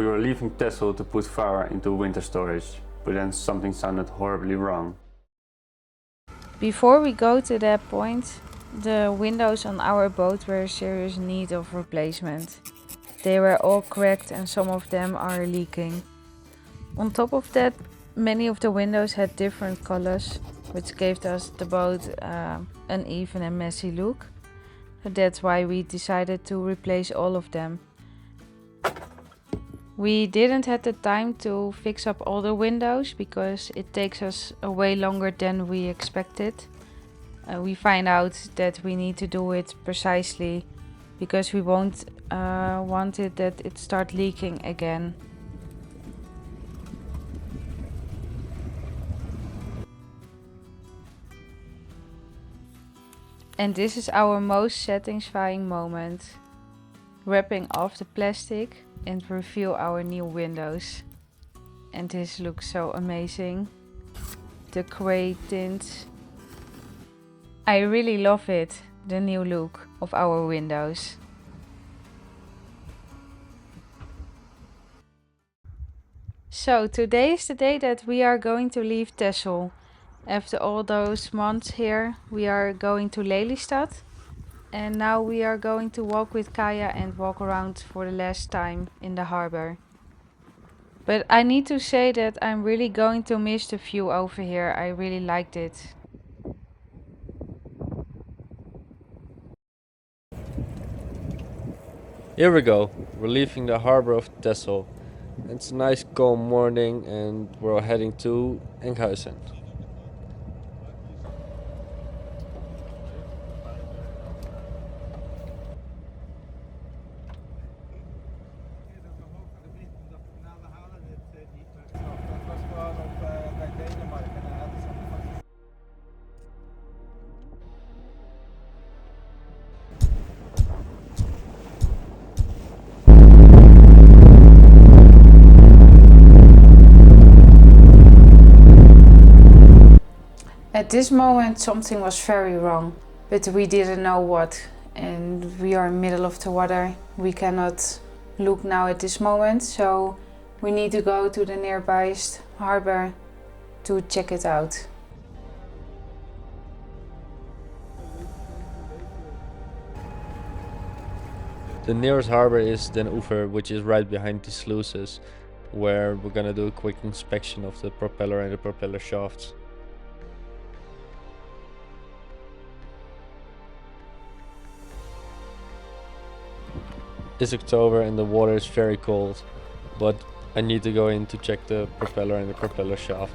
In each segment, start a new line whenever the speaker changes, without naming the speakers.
We were leaving Tessle to put Farra into winter storage, but then something sounded horribly wrong.
Before we go to that point, the windows on our boat were in serious need of replacement. They were all cracked and some of them are leaking. On top of that, many of the windows had different colors, which gave us the boat an uneven and messy look. So that's why we decided to replace all of them. We didn't have the time to fix up all the windows because it takes us way longer than we expected. We find out that we need to do it precisely because we won't want it that it start leaking again. And this is our most satisfying moment. Wrapping off the plastic and reveal our new windows. And this looks so amazing. The gray tints. I really love it, the new look of our windows. So today is the day that we are going to leave Tessle. After all those months here, we are going to Lelystad. And now we are going to walk with Kaya and walk around for the last time in the harbor. But I need to say that I'm really going to miss the view over here. I really liked it.
Here we go. We're leaving the harbor of Tessle. It's a nice calm morning and we're heading to Enkhuizen.
At this moment something was very wrong, but we didn't know what. And we are in the middle of the water. We cannot look now at this moment, so we need to go to the nearby harbor to check it out.
The nearest harbor is Den Oever, which is right behind the sluices, where we're gonna do a quick inspection of the propeller and the propeller shafts. It's October and the water is very cold, but I need to go in to check the propeller and the propeller shaft.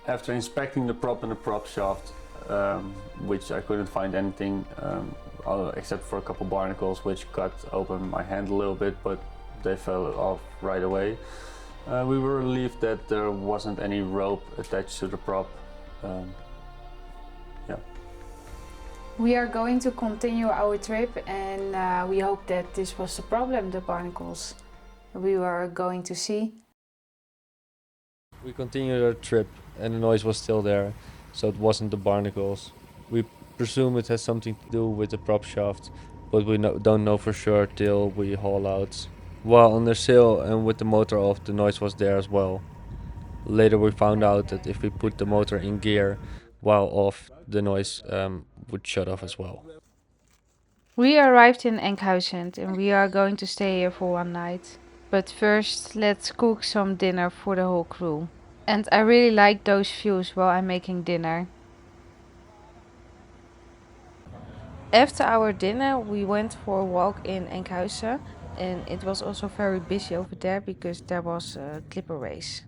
After inspecting the prop and the prop shaft, which I couldn't find anything except for a couple barnacles which cut open my hand a little bit, but they fell off right away. We were relieved that there wasn't any rope attached to the prop. Yeah.
We are going to continue our trip and we hope that this was the problem, the barnacles we were going to see.
We continued our trip and the noise was still there, so it wasn't the barnacles. We presume it has something to do with the prop shaft, but we don't know for sure till we haul out. While under sail and with the motor off, the noise was there as well. Later we found out that if we put the motor in gear while off, the noise would shut off as well.
We arrived in Enkhuizen and we are going to stay here for one night. But first, let's cook some dinner for the whole crew. And I really like those views while I'm making dinner. After our dinner, we went for a walk in Enkhuizen. And it was also very busy over there because there was a clipper race.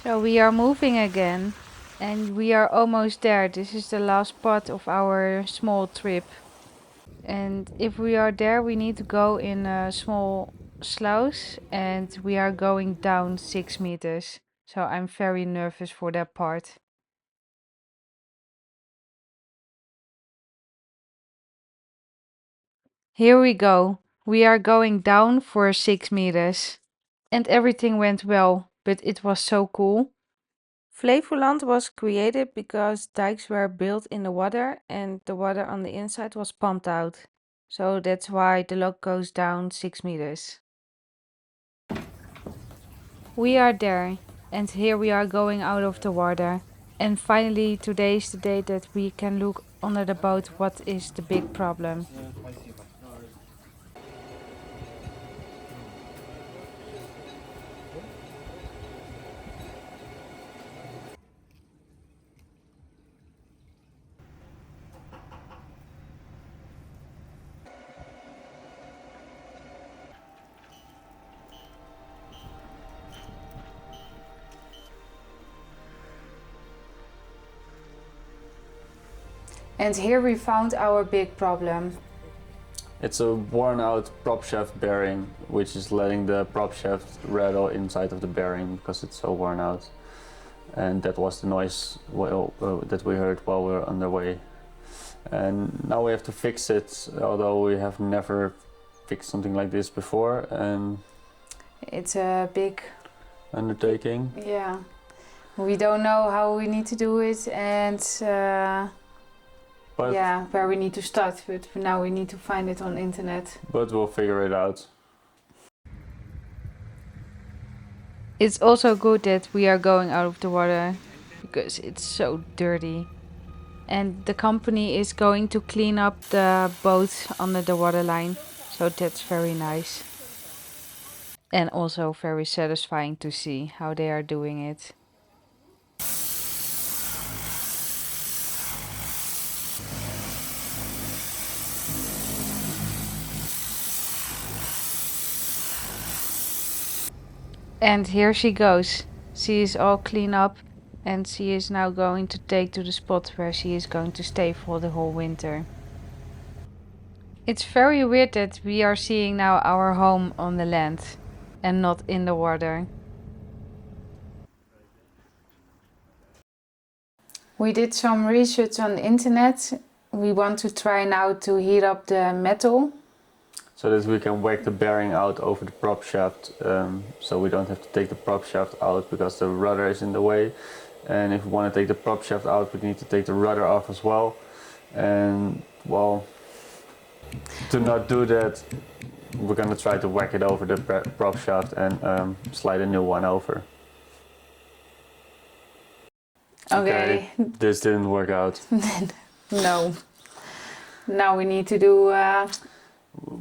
So we are moving again and we are almost there. This is the last part of our small trip. And if we are there, we need to go in a small sluice and we are going down 6 meters. So I'm very nervous for that part. Here we go. We are going down for 6 meters. And everything went well, but it was so cool. Flevoland was created because dikes were built in the water and the water on the inside was pumped out. So that's why the log goes down 6 meters. We are there and here we are going out of the water. And finally today is the day that we can look under the boat what is the big problem. And here we found our big problem.
It's a worn out prop shaft bearing, which is letting the prop shaft rattle inside of the bearing because it's so worn out. And that was the noise that we heard while we were on the way. And now we have to fix it, although we have never fixed something like this before. And
It's a big
undertaking.
Yeah, we don't know how we need to do it and
But,
yeah, where we need to start, but now we need to find it on internet.
but we'll figure it out.
It's also good that we are going out of the water because it's so dirty. And the company is going to clean up the boat under the waterline, so that's very nice. And also very satisfying to see how they are doing it. And here she goes. She is all cleaned up and she is now going to take to the spot where she is going to stay for the whole winter. It's very weird that we are seeing now our home on the land and not in the water. We did some research on the internet. We want to try now to heat up the metal.
So that we can whack the bearing out over the prop shaft, so we don't have to take the prop shaft out because the rudder is in the way. And if we want to take the prop shaft out, we need to take the rudder off as well. And well, to not do that, we're gonna try to whack it over the prop shaft and slide a new one over.
Okay.
This didn't work out.
No. Now we need to do...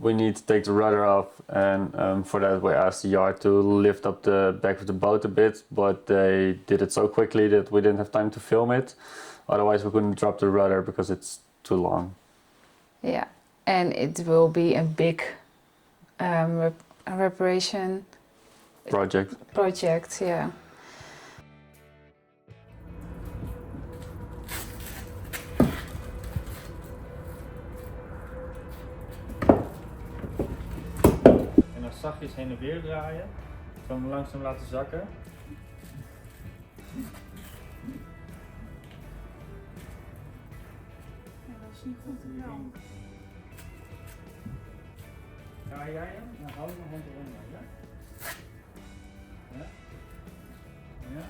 We need to take the rudder off, and for that we asked the yard to lift up the back of the boat a bit, but they did it so quickly that we didn't have time to film it. Otherwise we couldn't drop the rudder because it's too long.
Yeah, and it will be a big reparation project, yeah.
En dan zachtjes heen en weer draaien, gewoon langzaam laten zakken.
Dat is niet goed gedaan.
Ga jij hem? Dan hou je mijn hand eronder, ja? Ja? Ja?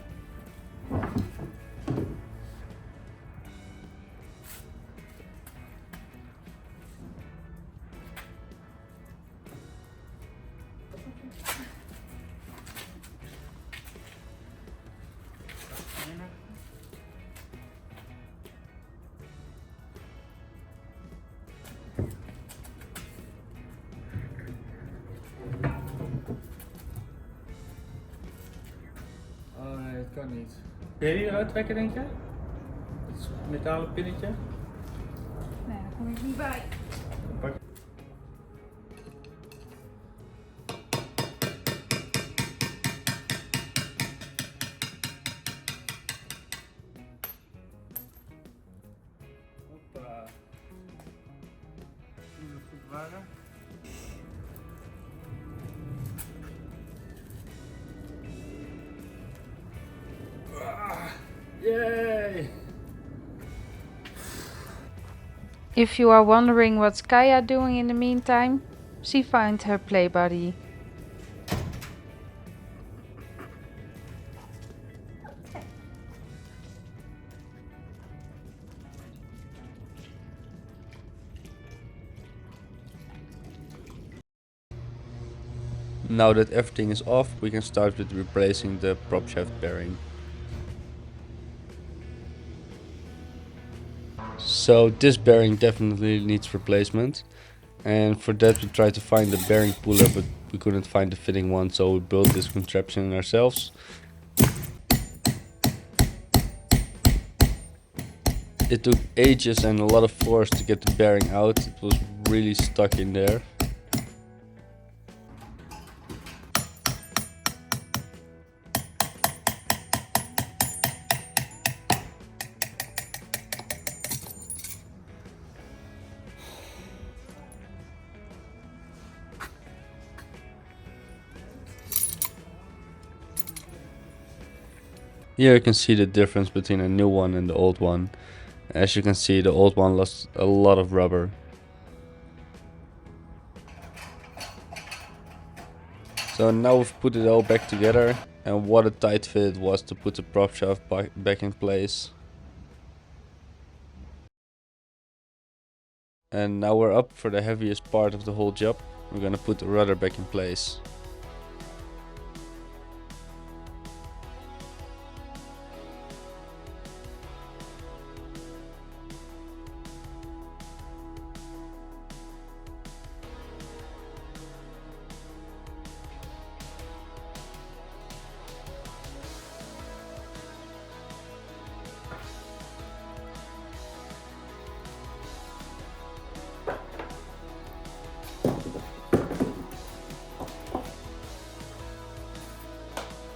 Oh nee, dat kan niet. Kun je die eruit trekken, denk je? Het metalen pinnetje?
Nee, daar kom ik niet bij.
Pak. Farra. Yay!
If you are wondering what's Kaya doing in the meantime, she found her play buddy.
Now that everything is off, we can start with replacing the prop shaft bearing. So this bearing definitely needs replacement, and for that we tried to find the bearing puller, but we couldn't find the fitting one, so we built this contraption ourselves. It took ages and a lot of force to get the bearing out. It was really stuck in there. Here you can see the difference between a new one and the old one. As you can see, the old one lost a lot of rubber. So now we've put it all back together, and what a tight fit it was to put the prop shaft back in place. And now we're up for the heaviest part of the whole job. We're gonna put the rudder back in place.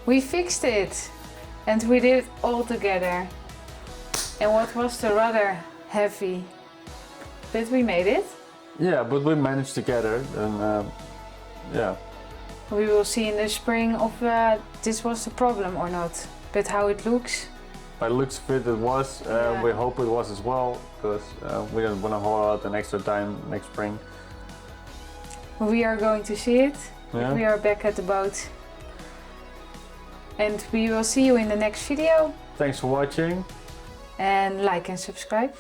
We fixed it and we did it all together. And what was the rudder heavy? But we made it.
Yeah, but we managed to get it, and yeah.
We will see in the spring if this was the problem or not. But how it looks.
By the looks of it, it was.
Yeah.
We hope it was as well, because we don't want to haul out an extra time next spring.
We are going to see it.
Yeah.
We are back at the boat. And we will see you in the next video.
Thanks for watching.
And like and subscribe.